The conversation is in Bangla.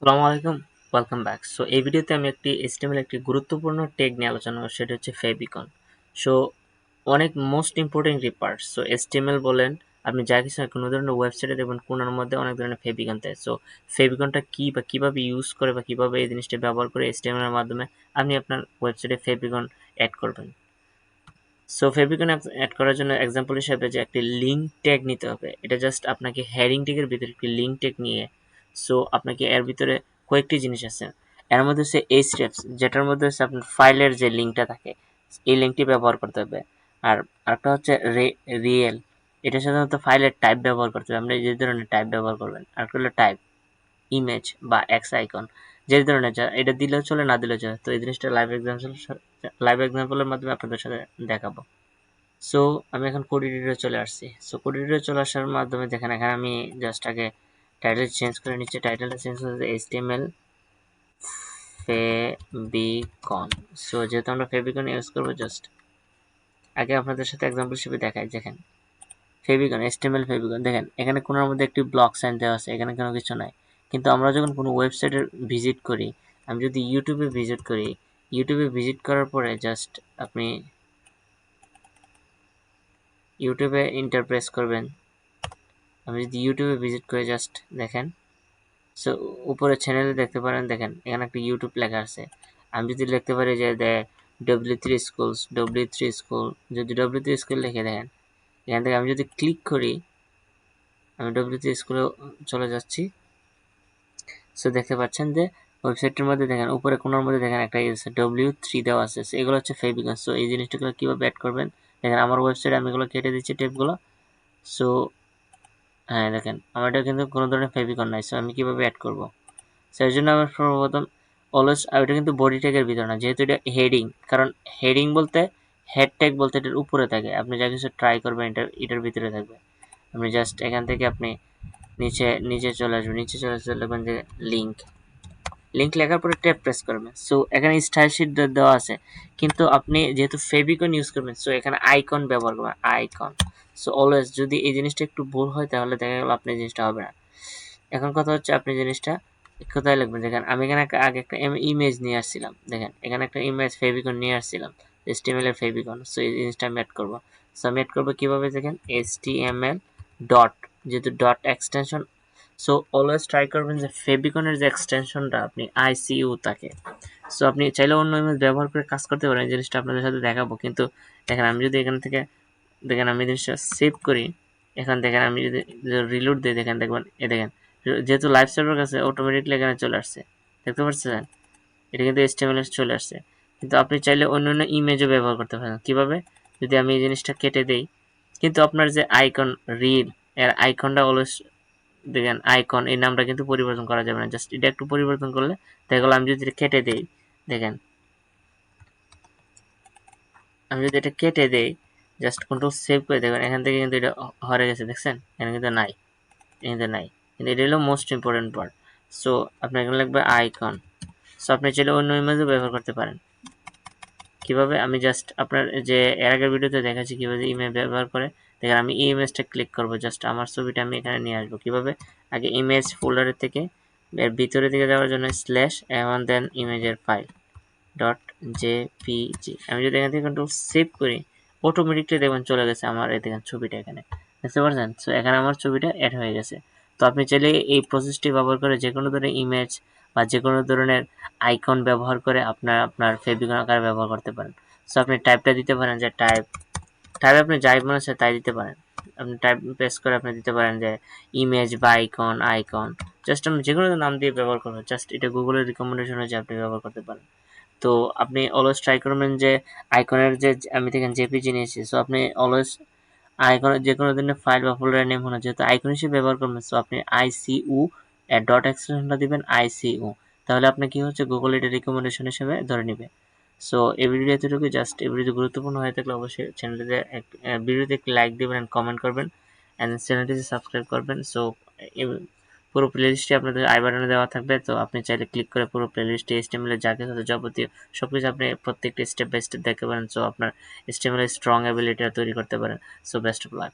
আসসালামু আলাইকুম, ওয়েলকাম ব্যাক। সো এই ভিডিওতে আমি একটি গুরুত্বপূর্ণ টেক নিয়ে আলোচনা করব, সেটা হচ্ছে ফেভিকন। সো অনেক most important part. So HTML বলেন, আপনি যা কিছু কোনো ধরনের ওয়েবসাইটে দেখবেন কোনার মধ্যে অনেক ধরনের ফেভিকন থাকে। সো ফেভিকনটা কি বা কিভাবে ইউজ করে বা কিভাবে এই জিনিসটা ব্যবহার করে HTML এর মাধ্যমে আপনি আপনার ওয়েবসাইটে ফেভিকন অ্যাড করবেন। সো ফেভিকন অ্যাড করার জন্য এক্সাম্পল হিসেবে যে একটি লিঙ্ক ট্যাগ নিতে হবে। এটা জাস্ট আপনাকে হেডিং ট্যাগের ভিতরে একটি লিঙ্ক ট্যাগ নিয়ে, সো আপনাকে এর ভিতরে কয়েকটি জিনিস আছে। এর মধ্যে হচ্ছে এইচটিএমএল, যেটার মধ্যে হচ্ছে আপনার ফাইলের যে লিঙ্কটা থাকে, এই লিঙ্কটি ব্যবহার করতে হবে। আর আরেকটা হচ্ছে রিয়েল, এটা সাধারণত ফাইলের টাইপ ব্যবহার করতে হবে, আপনি যে ধরনের টাইপ ব্যবহার করবেন। আরেকটা হলো টাইপ, ইমেজ বা এক্স আইকন, যে ধরনের এটা দিলেও চলে, না দিলেও চলে। তো এই জিনিসটা লাইভ এক্সাম্পলের মাধ্যমে আপনাদের সাথে দেখাবো। সো আমি এখন কোড এডিটরে চলে আসছি। সো কোড এডিটরে চলে আসার মাধ্যমে দেখেন এখানে আমি জাস্ট আগে টাইটেল চেঞ্জ করে নিচ্ছি। টাইটেলটা চেঞ্জ করে HTML ফেবিকন। সো যেহেতু আমরা ফেবিকন ইউজ করবো, জাস্ট আগে আপনাদের সাথে এক্সাম্পল হিসেবে দেখাই। দেখেন ফেবিকন, HTML ফেবিকন, দেখেন এখানে কোনার মধ্যে একটি ব্লক সাইন দেওয়া আছে, এখানে কোনো কিছু নাই। কিন্তু আমরা যখন কোনো ওয়েবসাইটে ভিজিট করি, আমি যদি ইউটিউবে ভিজিট করি, ইউটিউবে ভিজিট করার পরে জাস্ট আপনি ইউটিউবে ইন্টার প্রেস করবেন। আমি যদি ইউটিউবে ভিজিট করে জাস্ট দেখেন, সো উপরে চ্যানেলে দেখতে পারেন, দেখেন এখানে একটা ইউটিউব লেখা আছে। আমি যদি লিখতে পারি যে W3 স্কুল, যদি W3 স্কুল লিখে দেখেন, এখান থেকে আমি যদি ক্লিক করি, আমি W3 স্কুলে চলে যাচ্ছি। সো দেখতে পাচ্ছেন যে ওয়েবসাইটের মধ্যে দেখেন উপরে কোনার মধ্যে দেখেন একটা W3 দেওয়া আছে। এগুলো হচ্ছে ফেভিকন। সো এই জিনিসটাগুলো কীভাবে অ্যাড করবেন, দেখেন আমার ওয়েবসাইটে আমি এগুলো কেটে দিচ্ছি টেপগুলো। সো হ্যাঁ দেখেন আমার এটা কিন্তু কোনো ধরনের ফেভিকন নাই। সো আমি কীভাবে অ্যাড করবো, সেই জন্য আমার সর্বপ্রথম অলওয়েজ, এটা কিন্তু বডি ট্যাগের ভিতরে না, যেহেতু এটা হেডিং। কারণ হেডিং বলতে, হেড ট্যাগ বলতে এটার উপরে থাকে, আপনি যা কিছু ট্রাই করবেন এটার ভিতরে থাকবে। আপনি জাস্ট এখান থেকে আপনি নিচে চলে আসবেন, নিচে চলে আসলে লিখবেন যে লিঙ্ক লেখার পরে ট্যাব প্রেস করবেন। সো এখানে স্টাইল শিট দেওয়া আছে, কিন্তু আপনি যেহেতু ফেভিকন ইউজ করবেন, সো এখানে আইকন ব্যবহার করবেন, আইকন। সো অলওয়েজ যদি এই জিনিসটা একটু ভুল হয়, তাহলে দেখা গেল আপনি জিনিসটা হবে না। এখন কথা হচ্ছে আপনি জিনিসটা কোথায় লিখবেন। দেখেন আমি এখানে আগে একটা ইমেজ নিয়ে আসছিলাম, দেখেন এখানে একটা ইমেজ ফেভিকন নিয়ে আসছিলাম, HTML এর ফেভিকন। সো এই জিনিসটা আমি অ্যাড করবো। সো আমি অ্যাড করবো কীভাবে, দেখেন HTML ডট, যেহেতু dot extension. So always try করবেন যে ফেভিকনের যে এক্সটেনশনটা আপনি ICU থাকে। সো আপনি চাইলে অন্য ইমেজ ব্যবহার করে কাজ করতে পারেন, জিনিসটা আপনাদের সাথে দেখাবো। কিন্তু দেখেন আমি যদি এখান থেকে, দেখেন আমি জিনিসটা সেভ করি, এখান থেকে আমি যদি রিলোড দিই, দেখেন দেখবেন দেখেন যেহেতু লাইভ সার্ভার কাছে অটোমেটিকলি এখানে চলে আসছে, দেখতে পাচ্ছেন এটা কিন্তু HTML চলে আসছে। কিন্তু আপনি চাইলে অন্য ইমেজও ব্যবহার করতে পারেন। কিভাবে, যদি আমি এই জিনিসটা কেটে দেই, কিন্তু আপনার যে আইকন রিল, এর আইকনটা অলওয়েজ দেখেন, আইকন এই নামটা কিন্তু পরিবর্তন করা যাবে না। জাস্ট এটা একটু পরিবর্তন করলে দেখা গেল, আমি যদি এটা কেটে দেই, দেখেন আমি যদি এটা কেটে দেই, জাস্ট কন্ট্রোল সেভ করে দেখবেন এখান থেকে কিন্তু এটা হরে গেছে, দেখছেন এখানে কিন্তু নাই, কিন্তু এটা হলো মোস্ট ইম্পর্টেন্ট পার্ট। সো আপনি এখানে লিখবে আইকন। সো আপনি চাইলে অন্য ইমেজও ব্যবহার করতে পারেন। কিভাবে, আমি জাস্ট আপনার যে এর আগের ভিডিওতে দেখাচ্ছি কিভাবে ইমেজ ব্যবহার করে। দেখেন আমি এই ইমেজটা ক্লিক করব, জাস্ট আমার ছবিটা আমি এখানে নিয়ে আসবো। কিভাবে, আগে ইমেজ ফোল্ডারের থেকে এর ভিতরের দিকে যাওয়ার জন্য স্ল্যাশ এবং দেন ইমেজের ফাইল ডট জেপিজি। আমি যদি এখান থেকে কন্ট্রোল সেভ করি, অটোমেটিকলি দেখবেন চলে গেছে আমার এই দেখেন ছবিটা এখানে, দেখতে পাচ্ছেন। সো এখানে আমার ছবিটা অ্যাড হয়ে গেছে। তো আপনি চাইলে এই প্রসেসটি ব্যবহার করে যে কোনো ধরনের ইমেজ বা যে কোনো ধরনের আইকন ব্যবহার করে আপনার ফেভিকন আকারে ব্যবহার করতে পারেন। সো আপনি টাইপটা দিতে পারেন যে টাইপ আপনি যাই মনে হচ্ছে তাই দিতে পারেন। আপনি টাইপ প্রেস করে আপনি দিতে পারেন যে ইমেজ বা আইকন জাস্ট আপনি যে কোনো নাম দিয়ে ব্যবহার করবেন। জাস্ট এটা গুগলের রিকমেন্ডেশন হচ্ছে আপনি ব্যবহার করতে পারেন। তো আপনি অলওয়েজ ট্রাই করবেন যে আইকনের যে আমি দেখেন জেপিজি নিয়েছি। সো আপনি অলওয়েজ আইকনের যে কোনো ধরনের ফাইল বা ফোল্ডারের নেম হলো, যেহেতু আইকন হিসেবে ব্যবহার করবেন, সো আপনি ICU ডট এক্সটেনশনটা দিবেন ICU। তাহলে আপনি কি হচ্ছে, গুগল এটা রিকমেন্ডেশন হিসেবে ধরে নেবে। সো এই ভিডিও এতটুকু। জাস্ট এই ভিডিও গুরুত্বপূর্ণ হয়ে থাকলে অবশ্যই চ্যানেলটিতে ভিডিওতে একটি লাইক দেবেন এন্ড কমেন্ট করবেন এন্ড চ্যানেলটিতে সাবস্ক্রাইব করবেন। সো পুরো প্লেলিস্টটি আপনাদের আই বাটনে দেওয়া থাকবে। তো আপনি চাইলে ক্লিক করে পুরো প্লেলিস্টে HTML এর যা কিছু যাবতীয় সবকিছু আপনি প্রত্যেকটি স্টেপ বাই স্টেপ দেখতে পারেন। সো আপনার HTML এর স্ট্রং অ্যাবিলিটি তৈরি করতে পারেন। So best of luck.